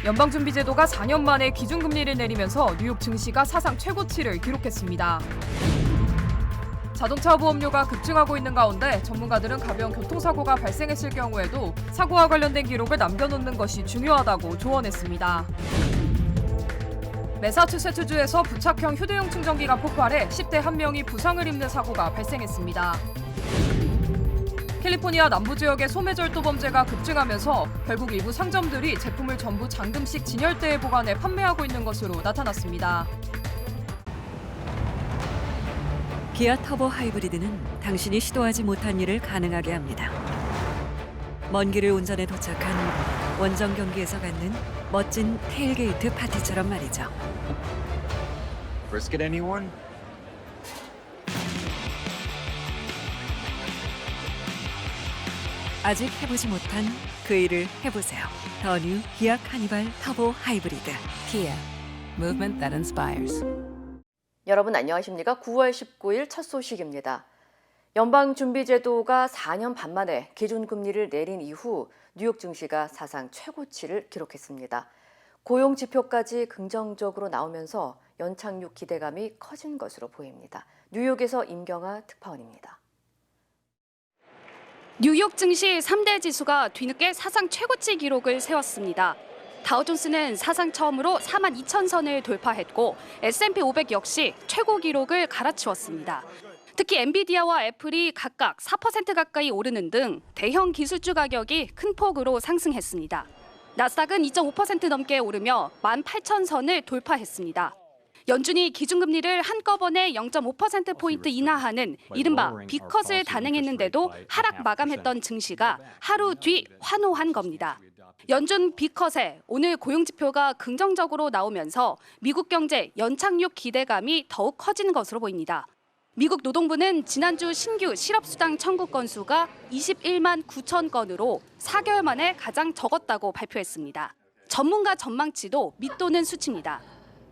연방준비제도가 4년 만에 기준금리를 내리면서 뉴욕 증시가 사상 최고치를 기록했습니다. 자동차 보험료가 급증하고 있는 가운데 전문가들은 가벼운 교통사고가 발생했을 경우에도 사고와 관련된 기록을 남겨놓는 것이 중요하다고 조언했습니다. 매사추세츠주에서 부착형 휴대용 충전기가 폭발해 10대 1명이 부상을 입는 사고가 발생했습니다. 캘리포니아 남부 지역의 소매절도 범죄가 급증하면서 결국 일부 상점들이 제품을 전부 잠금식 진열대에 보관해 판매하고 있는 것으로 나타났습니다. 기아 터보 하이브리드는 당신이 시도하지 못한 일을 가능하게 합니다. 먼 길을 운전해 도착한 원정 경기에서 갖는 멋진 테일게이트 파티처럼 말이죠. Brisket anyone? 아직 해보지 못한 그 일을 해보세요. 더 뉴 기아 카니발 터보 하이브리드. Kia, movement that inspires. 여러분 안녕하십니까? 9월 19일 첫 소식입니다. 연방준비제도가 4년 반 만에 기준금리를 내린 이후 뉴욕 증시가 사상 최고치를 기록했습니다. 고용 지표까지 긍정적으로 나오면서 연착륙 기대감이 커진 것으로 보입니다. 뉴욕에서 임경아 특파원입니다. 뉴욕 증시 3대 지수가 뒤늦게 사상 최고치 기록을 세웠습니다. 다우존스는 사상 처음으로 42,000선을 돌파했고 S&P 500 역시 최고 기록을 갈아치웠습니다. 특히 엔비디아와 애플이 각각 4% 가까이 오르는 등 대형 기술주 가격이 큰 폭으로 상승했습니다. 나스닥은 2.5% 넘게 오르며 18,000선을 돌파했습니다. 연준이 기준금리를 한꺼번에 0.5%포인트 인하하는 이른바 B컷을 단행했는데도 하락 마감했던 증시가 하루 뒤 환호한 겁니다. 연준 B컷에 오늘 고용지표가 긍정적으로 나오면서 미국 경제 연착륙 기대감이 더욱 커지는 것으로 보입니다. 미국 노동부는 지난주 신규 실업수당 청구 건수가 21만 9천 건으로 4개월 만에 가장 적었다고 발표했습니다. 전문가 전망치도 밑도는 수치입니다.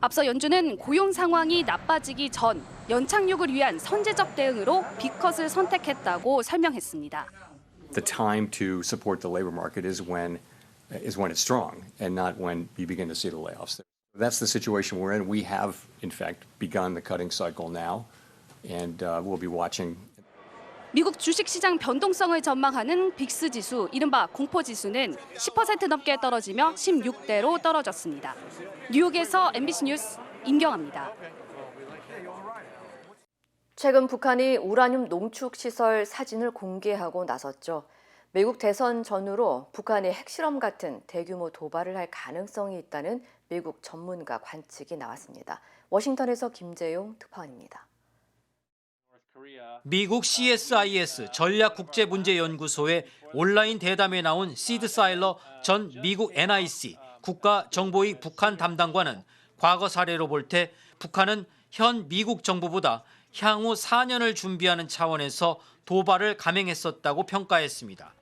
앞서 연준은 고용 상황이 나빠지기 전 연착륙을 위한 선제적 대응으로 B컷을 선택했다고 설명했습니다. The time to support the labor market is when it's strong and not when you begin to see the layoffs. That's the situation we're in. We have, in fact, begun the cutting cycle now, and we'll be watching. 미국 주식시장 변동성을 전망하는 빅스 지수, 이른바 공포지수는 10% 넘게 떨어지며 16대로 떨어졌습니다. 뉴욕에서 MBC 뉴스 임경아입니다. 최근 북한이 우라늄 농축 시설 사진을 공개하고 나섰죠. 미국 대선 전후로 북한이 핵실험 같은 대규모 도발을 할 가능성이 있다는 미국 전문가 관측이 나왔습니다. 워싱턴에서 김재용 특파원입니다. 미국 CSIS 전략국제문제연구소의 온라인 대담에 나온 시드 사일러 전 미국 NIC 국가정보위 북한 담당관은 과거 사례로 볼 때 북한은 현 미국 정부보다 향후 4년을 준비하는 차원에서 도발을 감행했었다고 평가했습니다.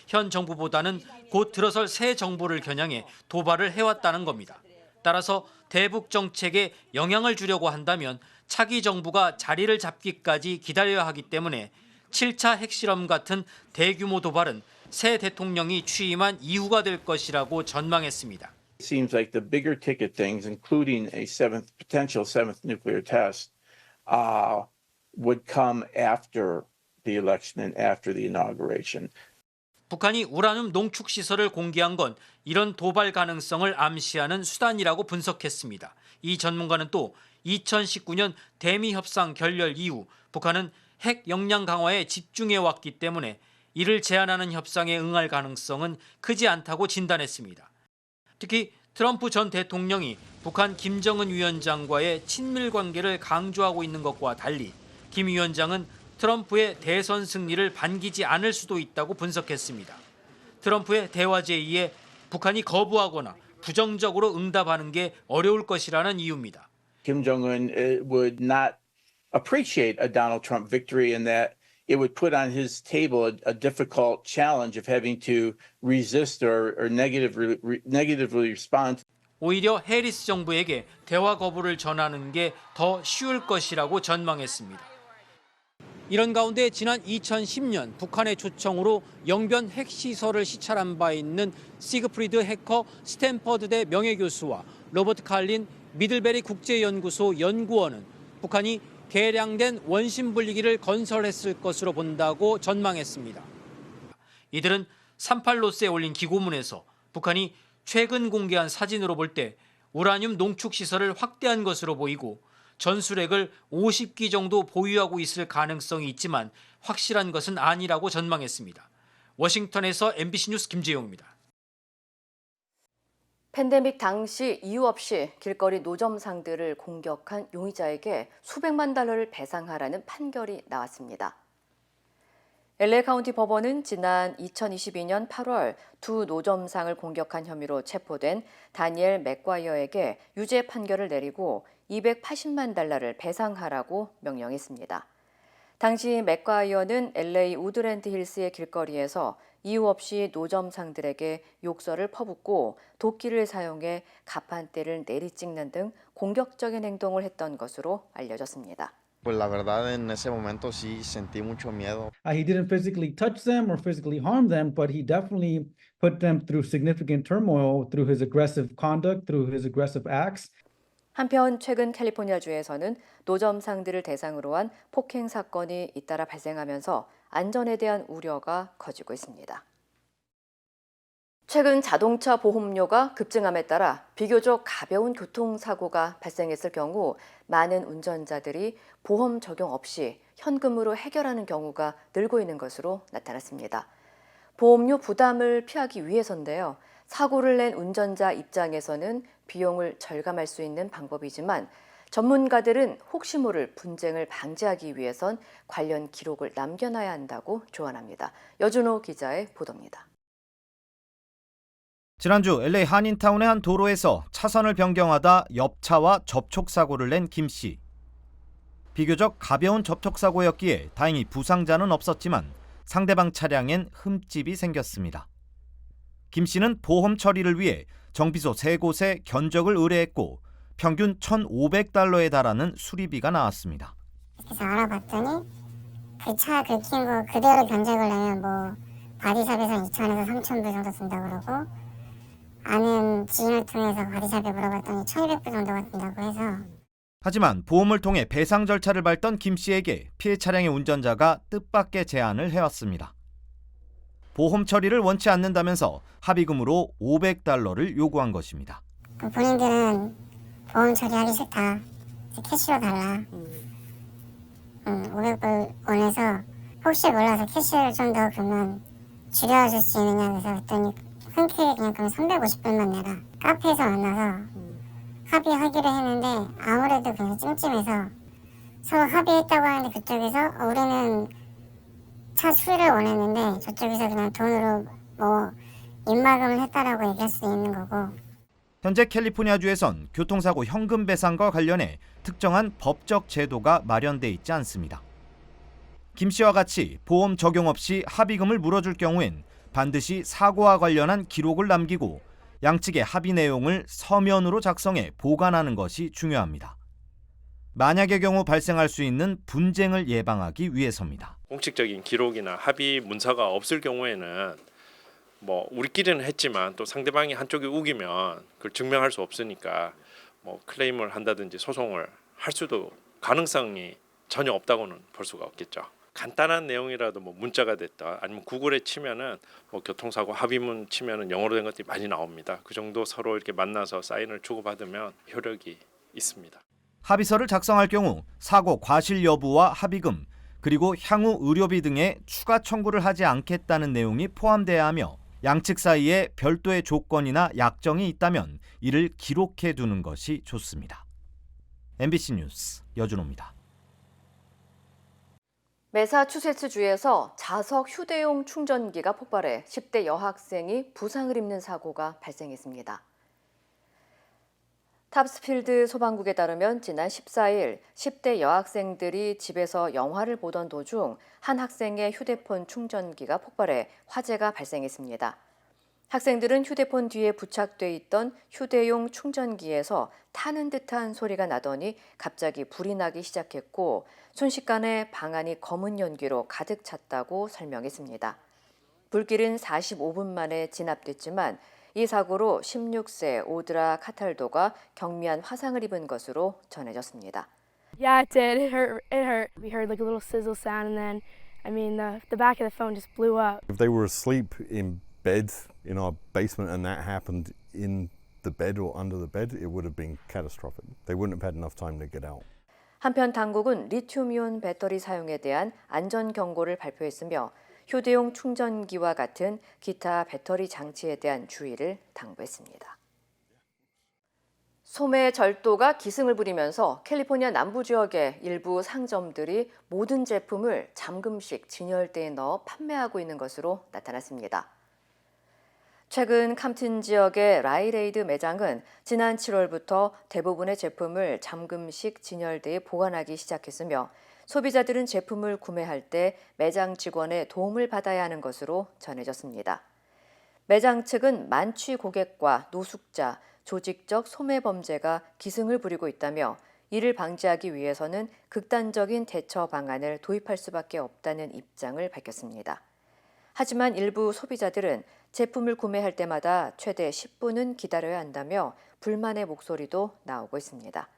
현 정부보다는 곧 들어설 새 정부를 겨냥해 도발을 해왔다는 겁니다. 따라서 대북 정책에 영향을 주려고 한다면 차기 정부가 자리를 잡기까지 기다려야 하기 때문에 7차 핵실험 같은 대규모 도발은 새 대통령이 취임한 이후가 될 것이라고 전망했습니다. It seems like the bigger ticket things, including a potential seventh nuclear test, would come after the election and after the inauguration. 북한이 우라늄 농축 시설을 공개한 건 이런 도발 가능성을 암시하는 수단이라고 분석했습니다. 이 전문가는 또 2019년 대미 협상 결렬 이후 북한은 핵 역량 강화에 집중해 왔기 때문에 이를 제한하는 협상에 응할 가능성은 크지 않다고 진단했습니다. 특히 트럼프 전 대통령이 북한 김정은 위원장과의 친밀 관계를 강조하고 있는 것과 달리 김 위원장은 트럼프의 대선 승리를 반기지 않을 수도 있다고 분석했습니다. 트럼프의 대화 제의에 북한이 거부하거나 부정적으로 응답하는 게 어려울 것이라는 이유입니다. Kim Jong-un would not appreciate a Donald Trump victory in that it would put on his table a difficult challenge of having to resist or negatively respond. 오히려 해리스 정부에게 대화 거부를 전하는 게 더 쉬울 것이라고 전망했습니다. 이런 가운데 지난 2010년 북한의 초청으로 영변 핵시설을 시찰한 바 있는 시그프리드 해커 스탠퍼드대 명예교수와 로버트 칼린 미들베리 국제연구소 연구원은 북한이 개량된 원심 분리기를 건설했을 것으로 본다고 전망했습니다. 이들은 38로스에 올린 기고문에서 북한이 최근 공개한 사진으로 볼 때 우라늄 농축 시설을 확대한 것으로 보이고 전술핵을 50기 정도 보유하고 있을 가능성이 있지만 확실한 것은 아니라고 전망했습니다. 워싱턴에서 MBC 뉴스 김재용입니다. 팬데믹 당시 이유 없이 길거리 노점상들을 공격한 용의자에게 수백만 달러를 배상하라는 판결이 나왔습니다. LA 카운티 법원은 지난 2022년 8월 두 노점상을 공격한 혐의로 체포된 다니엘 맥과이어에게 유죄 판결을 내리고 280만 달러를 배상하라고 명령했습니다. 당시 맥과이어는 LA 우드랜드 힐스의 길거리에서 이유 없이 노점상들에게 욕설을 퍼붓고 도끼를 사용해 가판대를 내리찍는 등 공격적인 행동을 했던 것으로 알려졌습니다. Pues la verdad en ese momento sí sentí mucho miedo. He didn't physically touch them or physically harm them, but he definitely put them through significant turmoil through his aggressive conduct, through his aggressive acts. 한편 최근 캘리포니아주에서는 노점상들을 대상으로 한 폭행 사건이 잇따라 발생하면서 안전에 대한 우려가 커지고 있습니다. 최근 자동차 보험료가 급증함에 따라 비교적 가벼운 교통사고가 발생했을 경우 많은 운전자들이 보험 적용 없이 현금으로 해결하는 경우가 늘고 있는 것으로 나타났습니다. 보험료 부담을 피하기 위해서인데요. 사고를 낸 운전자 입장에서는 비용을 절감할 수 있는 방법이지만 전문가들은 혹시 모를 분쟁을 방지하기 위해선 관련 기록을 남겨놔야 한다고 조언합니다. 여준호 기자의 보도입니다. 지난주 LA 한인타운의 한 도로에서 차선을 변경하다 옆차와 접촉사고를 낸 김 씨. 비교적 가벼운 접촉사고였기에 다행히 부상자는 없었지만 상대방 차량엔 흠집이 생겼습니다. 김 씨는 보험 처리를 위해 정비소 3곳에 견적을 의뢰했고 평균 $1,500에 달하는 수리비가 나왔습니다. 그래서 알아봤더니 그 차 긁힌 거 그대로 견적을 내면 뭐 바디샵에서 2,000에서 3,000불 정도 든다고 그러고 아는 지인을 통해서 바디샵에 물어봤더니 1,200불 정도가 든다고 해서. 하지만 보험을 통해 배상 절차를 밟던 김 씨에게 피해 차량의 운전자가 뜻밖의 제안을 해왔습니다. 보험 처리를 원치 않는다면서 합의금으로 $500를 요구한 것입니다. 본인들은 보험 처리하기 싫다. 캐시로 달라. 500불 원해서 혹시 몰라서 캐시를 좀 더 그러면 줄여줄 수 있느냐 그래서 했더니 흔쾌히 그냥 그럼 350불만 내라. 카페에서 만나서 합의하기로 했는데 아무래도 그냥 찜찜해서 서로 합의했다고 하는데 그쪽에서 우리는 차 수리를 원했는데 저쪽에서 그냥 돈으로 뭐 입막음을 했다라고 얘기할 수 있는 거고. 현재 캘리포니아주에선 교통사고 현금 배상과 관련해 특정한 법적 제도가 마련돼 있지 않습니다. 김 씨와 같이 보험 적용 없이 합의금을 물어줄 경우엔 반드시 사고와 관련한 기록을 남기고 양측의 합의 내용을 서면으로 작성해 보관하는 것이 중요합니다. 만약의 경우 발생할 수 있는 분쟁을 예방하기 위해서입니다. 공식적인 기록이나 합의 문서가 없을 경우에는 뭐 우리끼리는 했지만 또 상대방이 한쪽이 우기면 그걸 증명할 수 없으니까 뭐 클레임을 한다든지 소송을 할 수도 가능성이 전혀 없다고는 볼 수가 없겠죠. 간단한 내용이라도 뭐 문자가 됐다 아니면 구글에 치면은 뭐 교통사고 합의문 치면은 영어로 된 것들이 많이 나옵니다. 그 정도 서로 이렇게 만나서 사인을 주고받으면 효력이 있습니다. 합의서를 작성할 경우 사고 과실 여부와 합의금 그리고 향후 의료비 등의 추가 청구를 하지 않겠다는 내용이 포함돼야 하며 양측 사이에 별도의 조건이나 약정이 있다면 이를 기록해 두는 것이 좋습니다. MBC 뉴스 여준호입니다. 매사추세츠주에서 자석 휴대용 충전기가 폭발해 10대 여학생이 부상을 입는 사고가 발생했습니다. 탑스필드 소방국에 따르면 지난 14일 10대 여학생들이 집에서 영화를 보던 도중 한 학생의 휴대폰 충전기가 폭발해 화재가 발생했습니다. 학생들은 휴대폰 뒤에 부착돼 있던 휴대용 충전기에서 타는 듯한 소리가 나더니 갑자기 불이 나기 시작했고 순식간에 방안이 검은 연기로 가득 찼다고 설명했습니다. 불길은 45분 만에 진압됐지만 이 사고로 16세 오드라 카탈도가 경미한 화상을 입은 것으로 전해졌습니다. Yeah, it did. It hurt. It hurt. We heard like a little sizzle sound, and then, I mean, the back of the phone just blew up. If they were asleep in bed in our basement and that happened in the bed or under the bed, it would have been catastrophic. They wouldn't have had enough time to get out. 한편 당국은 리튬이온 배터리 사용에 대한 안전 경고를 발표했으며 휴대용 충전기와 같은 기타 배터리 장치에 대한 주의를 당부했습니다. 소매 절도가 기승을 부리면서 캘리포니아 남부 지역의 일부 상점들이 모든 제품을 잠금식 진열대에 넣어 판매하고 있는 것으로 나타났습니다. 최근 캄튼 지역의 라이레이드 매장은 지난 7월부터 대부분의 제품을 잠금식 진열대에 보관하기 시작했으며 소비자들은 제품을 구매할 때 매장 직원의 도움을 받아야 하는 것으로 전해졌습니다. 매장 측은 만취 고객과 노숙자, 조직적 소매 범죄가 기승을 부리고 있다며 이를 방지하기 위해서는 극단적인 대처 방안을 도입할 수밖에 없다는 입장을 밝혔습니다. 하지만 일부 소비자들은 제품을 구매할 때마다 최대 10분은 기다려야 한다며 불만의 목소리도 나오고 있습니다.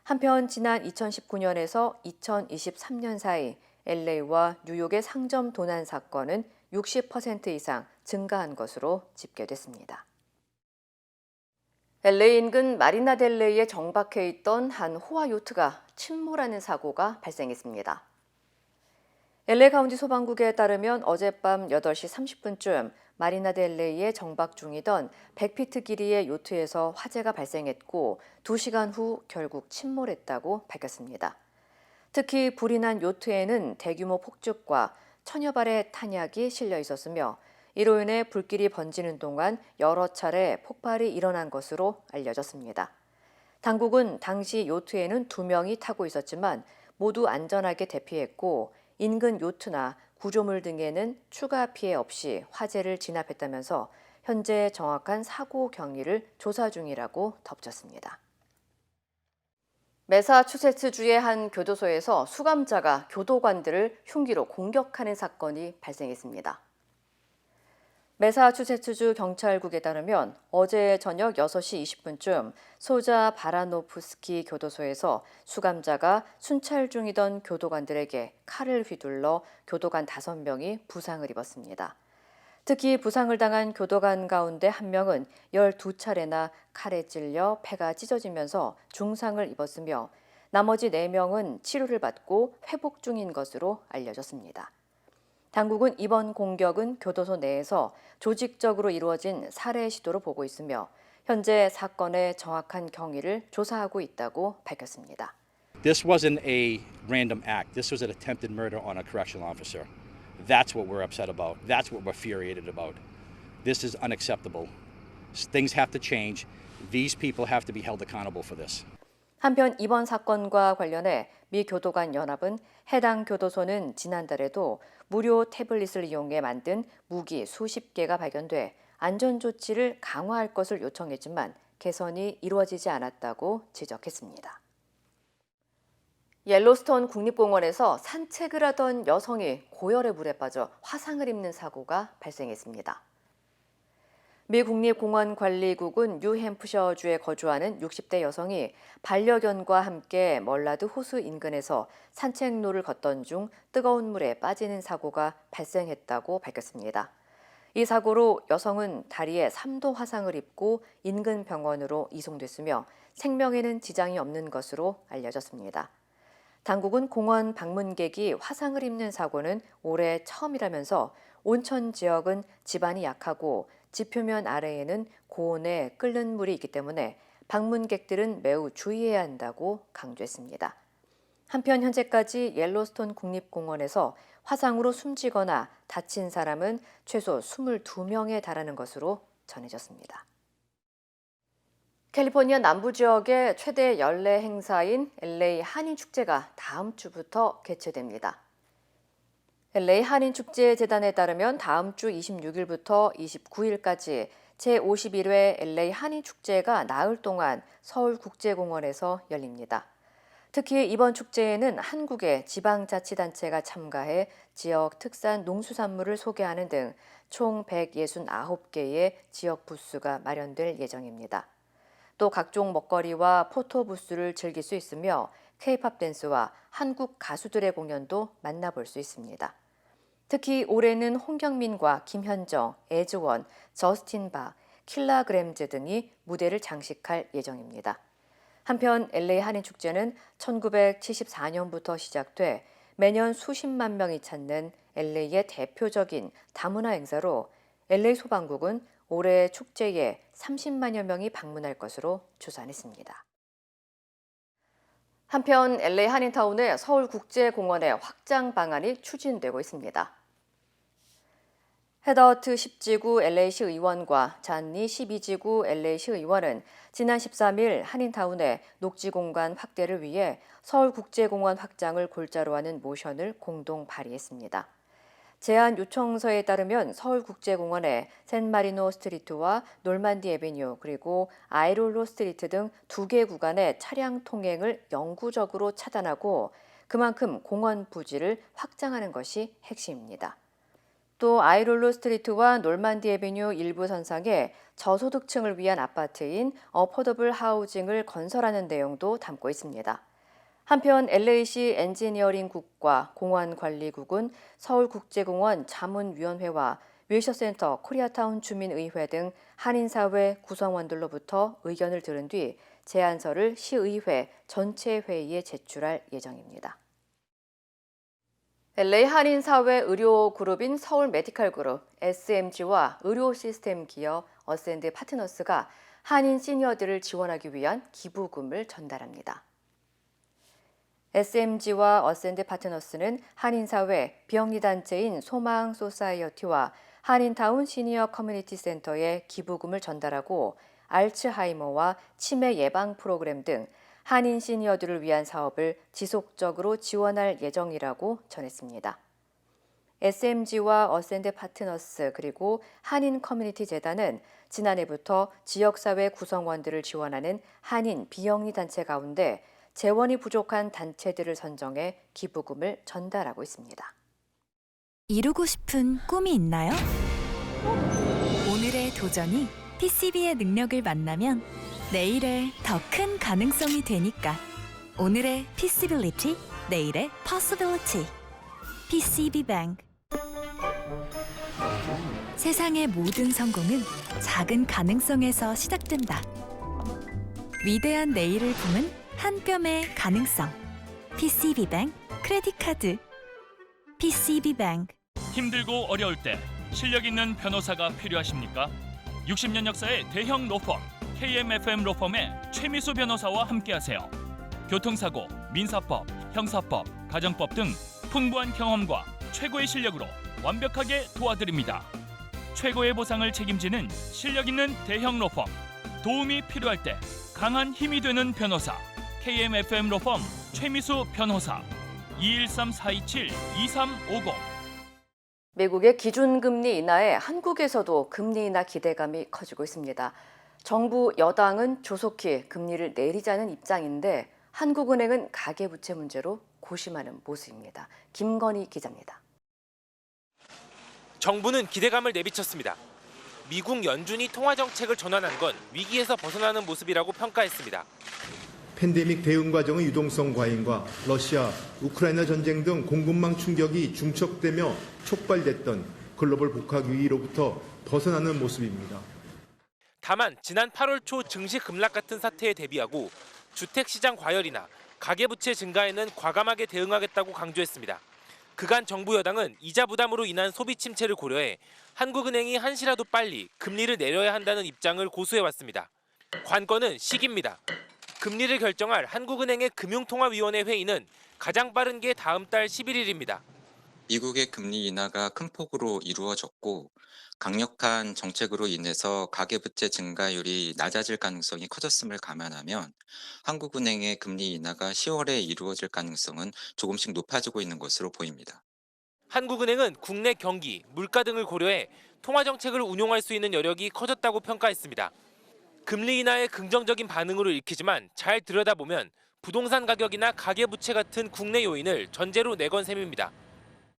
한편 지난 2019년에서 2023년 사이 LA와 뉴욕의 상점 도난 사건은 60% 이상 증가한 것으로 집계됐습니다. LA 인근 마리나델레이에 정박해 있던 한 호화 요트가 침몰하는 사고가 발생했습니다. LA 카운티 소방국에 따르면 어젯밤 8시 30분쯤 마리나델레이에 정박 중이던 100피트 길이의 요트에서 화재가 발생했고 2시간 후 결국 침몰했다고 밝혔습니다. 특히 불이 난 요트에는 대규모 폭죽과 천여 발의 탄약이 실려 있었으며 이로 인해 불길이 번지는 동안 여러 차례 폭발이 일어난 것으로 알려졌습니다. 당국은 당시 요트에는 2명이 타고 있었지만 모두 안전하게 대피했고 인근 요트나 구조물 등에는 추가 피해 없이 화재를 진압했다면서 현재 정확한 사고 경위를 조사 중이라고 덧붙였습니다. 매사추세츠주의 한 교도소에서 수감자가 교도관들을 흉기로 공격하는 사건이 발생했습니다. 매사추세츠주 경찰국에 따르면 어제 저녁 6시 20분쯤 소자 바라노프스키 교도소에서 수감자가 순찰 중이던 교도관들에게 칼을 휘둘러 교도관 5명이 부상을 입었습니다. 특히 부상을 당한 교도관 가운데 1명은 12차례나 칼에 찔려 폐가 찢어지면서 중상을 입었으며 나머지 4명은 치료를 받고 회복 중인 것으로 알려졌습니다. 당국은 이번 공격은 교도소 내에서 조직적으로 이루어진 살해 시도로 보고 있으며 현재 사건의 정확한 경위를 조사하고 있다고 밝혔습니다. This wasn't a random act. This was an attempted murder on a correctional officer. That's what we're upset about. That's what we're infuriated about. This is unacceptable. Things have to change. These people have to be held accountable for this. 한편 이번 사건과 관련해 미 교도관 연합은 해당 교도소는 지난달에도 무료 태블릿을 이용해 만든 무기 수십 개가 발견돼 안전 조치를 강화할 것을 요청했지만 개선이 이루어지지 않았다고 지적했습니다. 옐로스톤 국립공원에서 산책을 하던 여성이 고열의 물에 빠져 화상을 입는 사고가 발생했습니다. 미 국립공원관리국은 뉴햄프셔주에 거주하는 60대 여성이 반려견과 함께 멀라드 호수 인근에서 산책로를 걷던 중 뜨거운 물에 빠지는 사고가 발생했다고 밝혔습니다. 이 사고로 여성은 다리에 3도 화상을 입고 인근 병원으로 이송됐으며 생명에는 지장이 없는 것으로 알려졌습니다. 당국은 공원 방문객이 화상을 입는 사고는 올해 처음이라면서 온천 지역은 지반이 약하고 지표면 아래에는 고온에 끓는 물이 있기 때문에 방문객들은 매우 주의해야 한다고 강조했습니다. 한편 현재까지 옐로스톤 국립공원에서 화상으로 숨지거나 다친 사람은 최소 22명에 달하는 것으로 전해졌습니다. 캘리포니아 남부 지역의 최대 연례 행사인 LA 한인축제가 다음 주부터 개최됩니다. LA 한인축제재단에 따르면 다음 주 26일부터 29일까지 제51회 LA 한인축제가 나흘 동안 서울국제공원에서 열립니다. 특히 이번 축제에는 한국의 지방자치단체가 참가해 지역 특산 농수산물을 소개하는 등 총 169개의 지역 부스가 마련될 예정입니다. 또 각종 먹거리와 포토 부스를 즐길 수 있으며 K-팝 댄스와 한국 가수들의 공연도 만나볼 수 있습니다. 특히 올해는 홍경민과 김현정, 애즈원, 저스틴 바, 킬라그램즈 등이 무대를 장식할 예정입니다. 한편 LA 한인축제는 1974년부터 시작돼 매년 수십만 명이 찾는 LA의 대표적인 다문화 행사로 LA 소방국은 올해 축제에 30만여 명이 방문할 것으로 추산했습니다. 한편 LA 한인타운의 서울국제공원의 확장 방안이 추진되고 있습니다. 헤더트 10지구 LA시 의원과 잔니 12지구 LA시 의원은 지난 13일 한인타운의 녹지공간 확대를 위해 서울국제공원 확장을 골자로 하는 모션을 공동 발의했습니다. 제안 요청서에 따르면 서울국제공원에 샌마리노 스트리트와 놀만디 애비뉴 그리고 아이롤로 스트리트 등 2개 구간의 차량 통행을 영구적으로 차단하고 그만큼 공원 부지를 확장하는 것이 핵심입니다. 또 아이롤로 스트리트와 놀만디 애비뉴 일부 선상에 저소득층을 위한 아파트인 어포더블 하우징을 건설하는 내용도 담고 있습니다. 한편 LA시 엔지니어링국과 공원관리국은 서울국제공원 자문위원회와 윌셔센터 코리아타운 주민의회 등 한인사회 구성원들로부터 의견을 들은 뒤 제안서를 시의회 전체 회의에 제출할 예정입니다. LA 한인사회 의료그룹인 서울 메디칼그룹 SMG와 의료시스템 기업 어센드 파트너스가 한인 시니어들을 지원하기 위한 기부금을 전달합니다. SMG와 어센드 파트너스는 한인사회 비영리단체인 소망 소사이어티와 한인타운 시니어 커뮤니티 센터에 기부금을 전달하고 알츠하이머와 치매 예방 프로그램 등 한인 시니어들을 위한 사업을 지속적으로 지원할 예정이라고 전했습니다. SMG와 어센드 파트너스 그리고 한인 커뮤니티 재단은 지난해부터 지역사회 구성원들을 지원하는 한인 비영리 단체 가운데 재원이 부족한 단체들을 선정해 기부금을 전달하고 있습니다. 이루고 싶은 꿈이 있나요? 오늘의 도전이 PCB의 능력을 만나면 내일의 더 큰 가능성이 되니까. 오늘의 Feasibility, 내일의 Possibility. PCB뱅크. 세상의 모든 성공은 작은 가능성에서 시작된다. 위대한 내일을 품은 한 뼘의 가능성. PCB뱅크 크레딧 카드. PCB뱅크. 힘들고 어려울 때 실력 있는 변호사가 필요하십니까? 60년 역사의 대형 로펌 KMFM 로펌의 최미수 변호사와 함께하세요. 교통사고, 민사법, 형사법, 가정법 등 풍부한 경험과 최고의 실력으로 완벽하게 도와드립니다. 최고의 보상을 책임지는 실력 있는 대형 로펌. 도움이 필요할 때 강한 힘이 되는 변호사. KMFM 로펌 최미수 변호사. 213-427-2350. 미국의 기준금리 인하에 한국에서도 금리 인하 기대감이 커지고 있습니다. 정부 여당은 조속히 금리를 내리자는 입장인데 한국은행은 가계부채 문제로 고심하는 모습입니다. 김건희 기자입니다. 정부는 기대감을 내비쳤습니다. 미국 연준이 통화정책을 전환한 건 위기에서 벗어나는 모습이라고 평가했습니다. 팬데믹 대응 과정의 유동성 과잉과 러시아, 우크라이나 전쟁 등 공급망 충격이 중첩되며 촉발됐던 글로벌 복합 위기로부터 벗어나는 모습입니다. 다만 지난 8월 초 증시 급락 같은 사태에 대비하고 주택시장 과열이나 가계부채 증가에는 과감하게 대응하겠다고 강조했습니다. 그간 정부 여당은 이자 부담으로 인한 소비 침체를 고려해 한국은행이 한시라도 빨리 금리를 내려야 한다는 입장을 고수해왔습니다. 관건은 시기입니다. 금리를 결정할 한국은행의 금융통화위원회 회의는 가장 빠른 게 다음 달 11일입니다. 미국의 금리 인하가 큰 폭으로 이루어졌고 강력한 정책으로 인해서 가계부채 증가율이 낮아질 가능성이 커졌음을 감안하면 한국은행의 금리 인하가 10월에 이루어질 가능성은 조금씩 높아지고 있는 것으로 보입니다. 한국은행은 국내 경기, 물가 등을 고려해 통화 정책을 운용할 수 있는 여력이 커졌다고 평가했습니다. 금리 인하의 긍정적인 반응으로 읽히지만 잘 들여다보면 부동산 가격이나 가계부채 같은 국내 요인을 전제로 내건 셈입니다.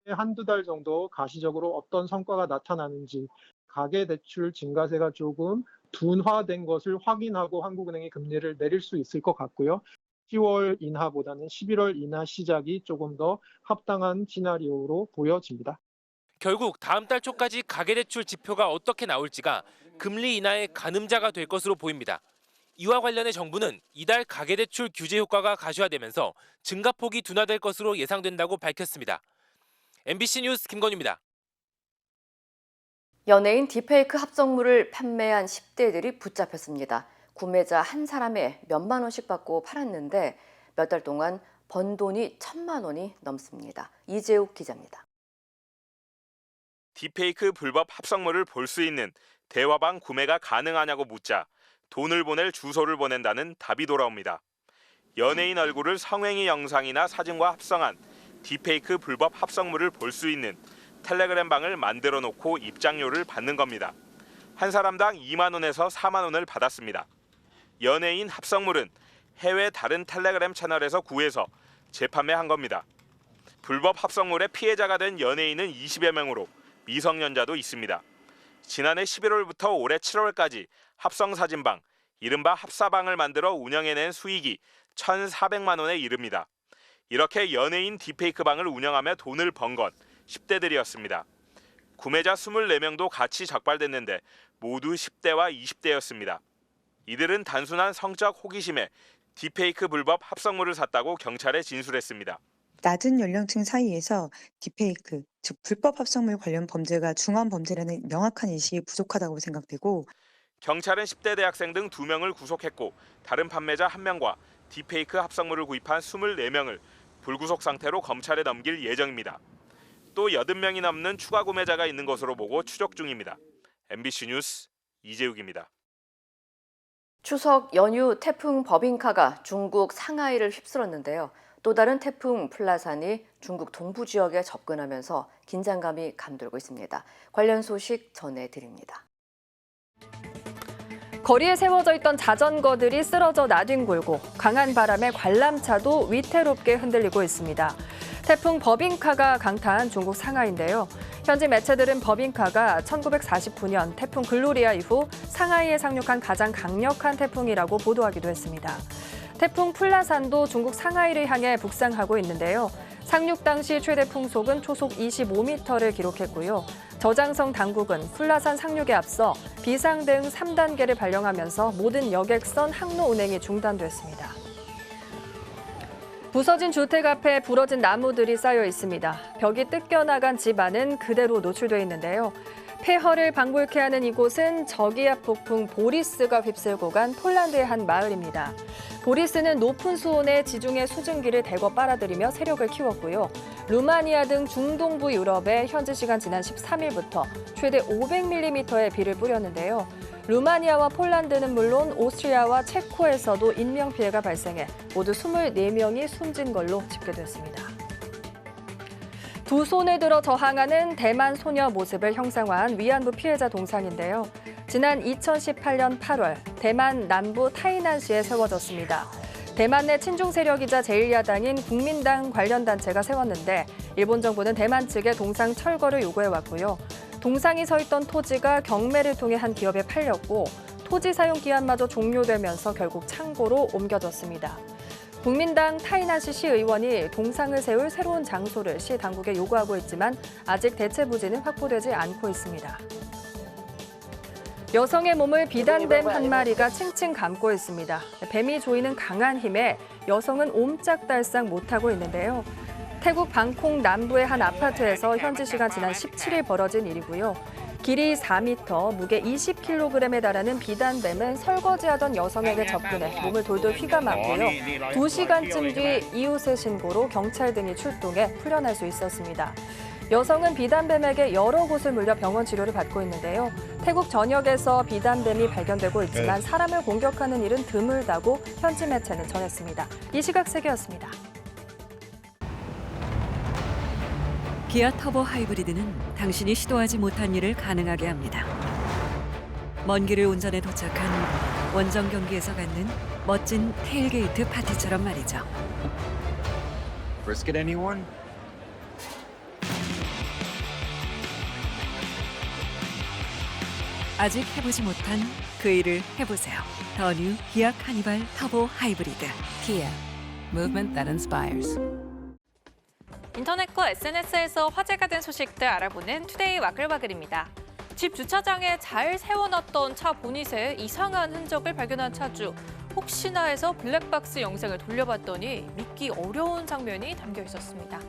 한두 달 정도 가시적으로 어떤 성과가 나타나는지, 가계대출 증가세가 조금 둔화된 것을 확인하고 한국은행이 금리를 내릴 수 있을 것 같고요. 10월 인하보다는 11월 인하 시작이 조금 더 합당한 시나리오로 보여집니다. 결국 다음 달 초까지 가계대출 지표가 어떻게 나올지가 금리 인하의 가늠자가 될 것으로 보입니다. 이와 관련해 정부는 이달 가계대출 규제 효과가 가시화되면서 증가폭이 둔화될 것으로 예상된다고 밝혔습니다. MBC 뉴스 김건희입니다. 연예인 딥페이크 합성물을 판매한 10대들이 붙잡혔습니다. 구매자 한 사람에 몇만 원씩 받고 팔았는데 몇 달 동안 번 돈이 1,000만 원이 넘습니다. 이재욱 기자입니다. 딥페이크 불법 합성물을 볼 수 있는 대화방 구매가 가능하냐고 묻자 돈을 보낼 주소를 보낸다는 답이 돌아옵니다. 연예인 얼굴을 성행위 영상이나 사진과 합성한 딥페이크 불법 합성물을 볼 수 있는 텔레그램 방을 만들어 놓고 입장료를 받는 겁니다. 한 사람당 2만 원에서 4만 원을 받았습니다. 연예인 합성물은 해외 다른 텔레그램 채널에서 구해서 재판매한 겁니다. 불법 합성물의 피해자가 된 연예인은 20여 명으로 미성년자도 있습니다. 지난해 11월부터 올해 7월까지 합성사진방, 이른바 합사방을 만들어 운영해낸 수익이 1,400만 원에 이릅니다. 이렇게 연예인 딥페이크 방을 운영하며 돈을 번 건 10대들이었습니다. 구매자 24명도 같이 적발됐는데 모두 10대와 20대였습니다. 이들은 단순한 성적 호기심에 딥페이크 불법 합성물을 샀다고 경찰에 진술했습니다. 낮은 연령층 사이에서 딥페이크, 즉 불법 합성물 관련 범죄가 중한 범죄라는 명확한 인식이 부족하다고 생각되고, 경찰은 10대 대학생 등 2명을 구속했고 다른 판매자 1명과 딥페이크 합성물을 구입한 24명을 불구속 상태로 검찰에 넘길 예정입니다. 또 80명이 넘는 추가 구매자가 있는 것으로 보고 추적 중입니다. MBC 뉴스 이재욱입니다. 추석 연휴 태풍 버빙카가 중국 상하이를 휩쓸었는데요. 또 다른 태풍 플라산이 중국 동부 지역에 접근하면서 긴장감이 감돌고 있습니다. 관련 소식 전해드립니다. 거리에 세워져 있던 자전거들이 쓰러져 나뒹굴고 강한 바람에 관람차도 위태롭게 흔들리고 있습니다. 태풍 버빙카가 강타한 중국 상하이인데요. 현지 매체들은 버빙카가 1949년 태풍 글로리아 이후 상하이에 상륙한 가장 강력한 태풍이라고 보도하기도 했습니다. 태풍 플라산도 중국 상하이를 향해 북상하고 있는데요. 상륙 당시 최대 풍속은 초속 25m를 기록했고요. 저장성 당국은 플라산 상륙에 앞서 비상등 3단계를 발령하면서 모든 여객선 항로 운행이 중단됐습니다. 부서진 주택 앞에 부러진 나무들이 쌓여 있습니다. 벽이 뜯겨나간 집 안은 그대로 노출돼 있는데요. 폐허를 방불케 하는 이곳은 저기압 폭풍 보리스가 휩쓸고 간 폴란드의 한 마을입니다. 보리스는 높은 수온에 지중해 수증기를 대거 빨아들이며 세력을 키웠고요. 루마니아 등 중동부 유럽에 현지 시간 지난 13일부터 최대 500mm의 비를 뿌렸는데요. 루마니아와 폴란드는 물론 오스트리아와 체코에서도 인명피해가 발생해 모두 24명이 숨진 걸로 집계됐습니다. 두 손을 들어 저항하는 대만 소녀 모습을 형상화한 위안부 피해자 동상인데요. 지난 2018년 8월 대만 남부 타이난시에 세워졌습니다. 대만 내 친중 세력이자 제1야당인 국민당 관련 단체가 세웠는데 일본 정부는 대만 측에 동상 철거를 요구해왔고요. 동상이 서 있던 토지가 경매를 통해 한 기업에 팔렸고 토지 사용 기한마저 종료되면서 결국 창고로 옮겨졌습니다. 국민당 타이난시 시의원이 동상을 세울 새로운 장소를 시 당국에 요구하고 있지만 아직 대체 부지는 확보되지 않고 있습니다. 여성의 몸을 비단뱀 한 마리가 칭칭 감고 있습니다. 뱀이 조이는 강한 힘에 여성은 옴짝달싹 못하고 있는데요. 태국 방콕 남부의 한 아파트에서 현지 시간 지난 17일 벌어진 일이고요. 길이 4m, 무게 20kg에 달하는 비단뱀은 설거지하던 여성에게 접근해 몸을 돌돌 휘감았고요. 2시간쯤 뒤 이웃의 신고로 경찰 등이 출동해 풀려날 수 있었습니다. 여성은 비단뱀에게 여러 곳을 물려 병원 치료를 받고 있는데요. 태국 전역에서 비단뱀이 발견되고 있지만 사람을 공격하는 일은 드물다고 현지 매체는 전했습니다. 이 시각 세계였습니다. 기아 터보 하이브리드는 당신이 시도하지 못한 일을 가능하게 합니다. 먼 길을 운전해 도착한 원정 경기에서 갖는 멋진 테일게이트 파티처럼 말이죠. Brisket anyone? 아직 해보지 못한 그 일을 해보세요. 더 뉴 기아 카니발 터보 하이브리드. 기아. Movement that inspires. 인터넷과 SNS에서 화제가 된 소식들 알아보는 투데이 와글와글입니다. 집 주차장에 잘 세워놨던 차 보닛에 이상한 흔적을 발견한 차주. 혹시나 해서 블랙박스 영상을 돌려봤더니 믿기 어려운 장면이 담겨 있었습니다.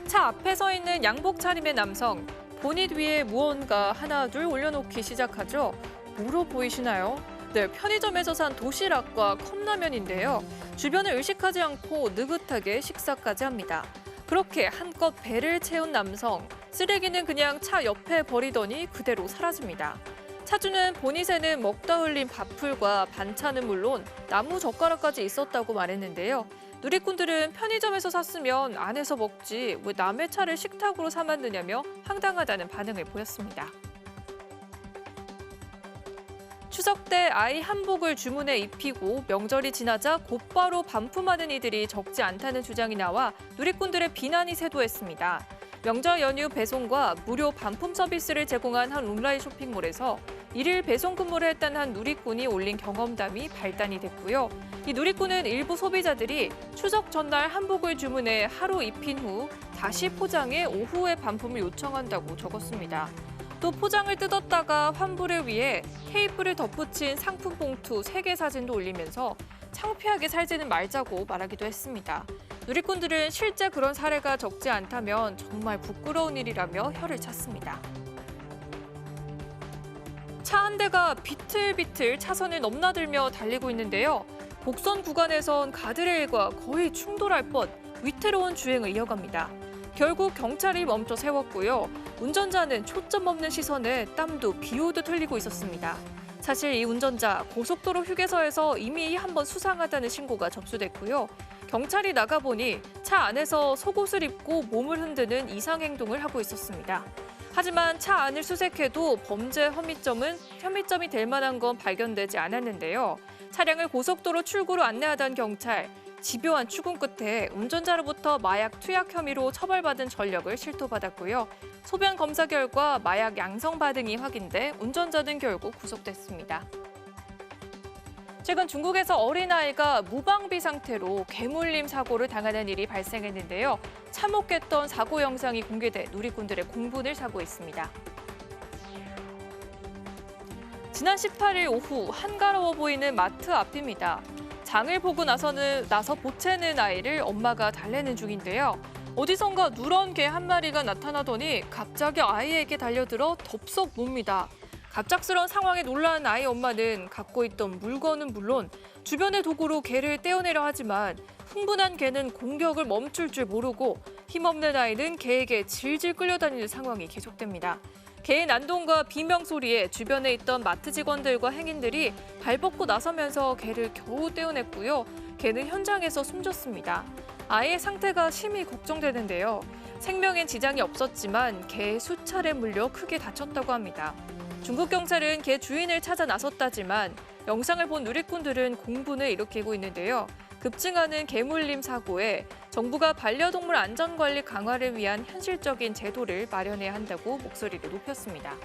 차 앞에 서 있는 양복 차림의 남성. 보닛 위에 무언가 하나 둘 올려놓기 시작하죠. 뭐로 보이시나요? 네, 편의점에서 산 도시락과 컵라면인데요. 주변을 의식하지 않고 느긋하게 식사까지 합니다. 그렇게 한껏 배를 채운 남성, 쓰레기는 그냥 차 옆에 버리더니 그대로 사라집니다. 차주는 보닛에는 먹다 흘린 밥풀과 반찬은 물론 나무 젓가락까지 있었다고 말했는데요. 누리꾼들은 편의점에서 샀으면 안에서 먹지 왜 남의 차를 식탁으로 삼았느냐며 황당하다는 반응을 보였습니다. 추석 때 아이 한복을 주문해 입히고 명절이 지나자 곧바로 반품하는 이들이 적지 않다는 주장이 나와 누리꾼들의 비난이 쇄도했습니다. 명절 연휴 배송과 무료 반품 서비스를 제공한 한 온라인 쇼핑몰에서 일일 배송 근무를 했다는 한 누리꾼이 올린 경험담이 발단이 됐고요. 이 누리꾼은 일부 소비자들이 추석 전날 한복을 주문해 하루 입힌 후 다시 포장해 오후에 반품을 요청한다고 적었습니다. 또 포장을 뜯었다가 환불을 위해 테이프를 덧붙인 상품 봉투 3개 사진도 올리면서 창피하게 살지는 말자고 말하기도 했습니다. 누리꾼들은 실제 그런 사례가 적지 않다면 정말 부끄러운 일이라며 혀를 찼습니다. 차 한 대가 비틀비틀 차선을 넘나들며 달리고 있는데요. 복선 구간에선 가드레일과 거의 충돌할 뻔 위태로운 주행을 이어갑니다. 결국 경찰이 멈춰 세웠고요. 운전자는 초점 없는 시선에 땀도 비 오듯 흘리고 있었습니다. 사실 이 운전자 고속도로 휴게소에서 이미 한번 수상하다는 신고가 접수됐고요. 경찰이 나가보니 차 안에서 속옷을 입고 몸을 흔드는 이상 행동을 하고 있었습니다. 하지만 차 안을 수색해도 범죄 혐의점이 될 만한 건 발견되지 않았는데요. 차량을 고속도로 출구로 안내하던 경찰, 집요한 추궁 끝에 운전자로부터 마약 투약 혐의로 처벌받은 전력을 실토받았고요. 소변 검사 결과 마약 양성 반응이 확인돼 운전자는 결국 구속됐습니다. 최근 중국에서 어린아이가 무방비 상태로 개물림 사고를 당하는 일이 발생했는데요. 참혹했던 사고 영상이 공개돼 누리꾼들의 공분을 사고 있습니다. 지난 18일 오후 한가로워 보이는 마트 앞입니다. 장을 보고 나서 보채는 아이를 엄마가 달래는 중인데요. 어디선가 누런 개 한 마리가 나타나더니 갑자기 아이에게 달려들어 덥석 놉니다. 갑작스러운 상황에 놀란 아이 엄마는 갖고 있던 물건은 물론 주변의 도구로 개를 떼어내려 하지만 흥분한 개는 공격을 멈출 줄 모르고 힘없는 아이는 개에게 질질 끌려다니는 상황이 계속됩니다. 개의 난동과 비명 소리에 주변에 있던 마트 직원들과 행인들이 발벗고 나서면서 개를 겨우 떼어냈고요. 개는 현장에서 숨졌습니다. 아이의 상태가 심히 걱정되는데요. 생명엔 지장이 없었지만 개의 수차례 물려 크게 다쳤다고 합니다. 중국 경찰은 개 주인을 찾아 나섰다지만 영상을 본 누리꾼들은 공분을 일으키고 있는데요. 급증하는 개물림 사고에 정부가 반려동물 안전관리 강화를 위한 현실적인 제도를 마련해야 한다고 목소리를 높였습니다.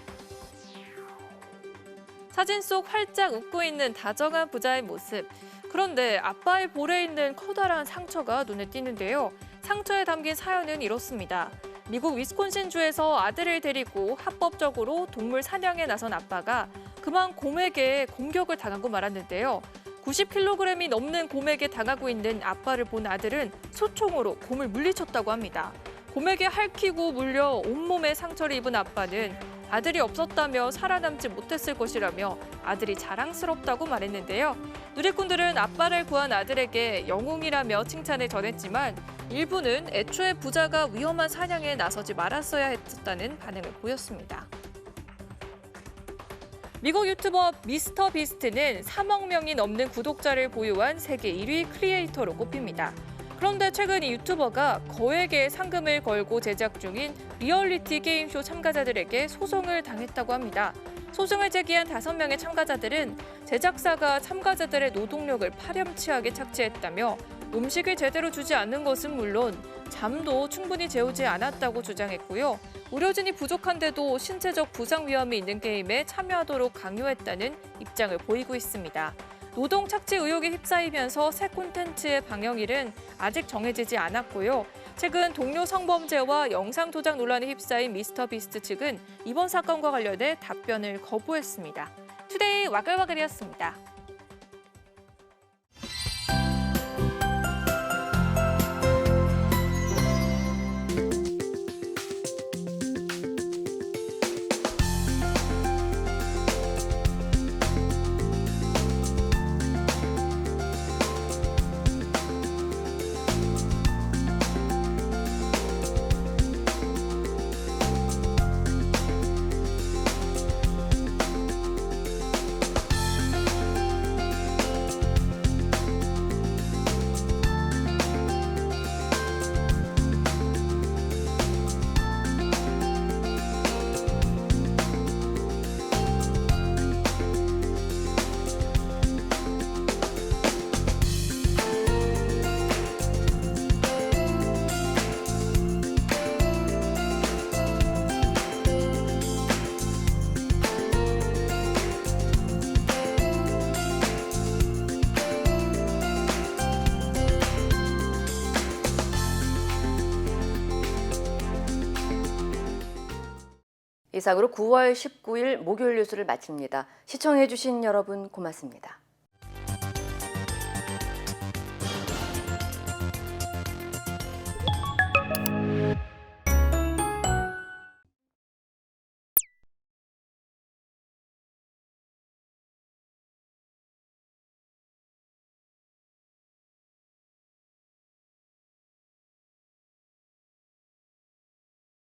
사진 속 활짝 웃고 있는 다정한 부자의 모습. 그런데 아빠의 볼에 있는 커다란 상처가 눈에 띄는데요. 상처에 담긴 사연은 이렇습니다. 미국 위스콘신주에서 아들을 데리고 합법적으로 동물 사냥에 나선 아빠가 그만 곰에게 공격을 당하고 말았는데요. 90kg이 넘는 곰에게 당하고 있는 아빠를 본 아들은 소총으로 곰을 물리쳤다고 합니다. 곰에게 핥히고 물려 온몸에 상처를 입은 아빠는 아들이 없었다며 살아남지 못했을 것이라며 아들이 자랑스럽다고 말했는데요. 누리꾼들은 아빠를 구한 아들에게 영웅이라며 칭찬을 전했지만 일부는 애초에 부자가 위험한 사냥에 나서지 말았어야 했다는 반응을 보였습니다. 미국 유튜버 미스터 비스트는 3억 명이 넘는 구독자를 보유한 세계 1위 크리에이터로 꼽힙니다. 그런데 최근 이 유튜버가 거액의 상금을 걸고 제작 중인 리얼리티 게임쇼 참가자들에게 소송을 당했다고 합니다. 소송을 제기한 5명의 참가자들은 제작사가 참가자들의 노동력을 파렴치하게 착취했다며 음식을 제대로 주지 않는 것은 물론 잠도 충분히 재우지 않았다고 주장했고요. 의료진이 부족한데도 신체적 부상 위험이 있는 게임에 참여하도록 강요했다는 입장을 보이고 있습니다. 노동 착취 의혹에 휩싸이면서 새 콘텐츠의 방영일은 아직 정해지지 않았고요. 최근 동료 성범죄와 영상 도작 논란에 휩싸인 미스터비스트 측은 이번 사건과 관련해 답변을 거부했습니다. 투데이 와글와글이었습니다. 이상으로 9월 19일 목요일 뉴스를 마칩니다. 시청해주신 여러분 고맙습니다.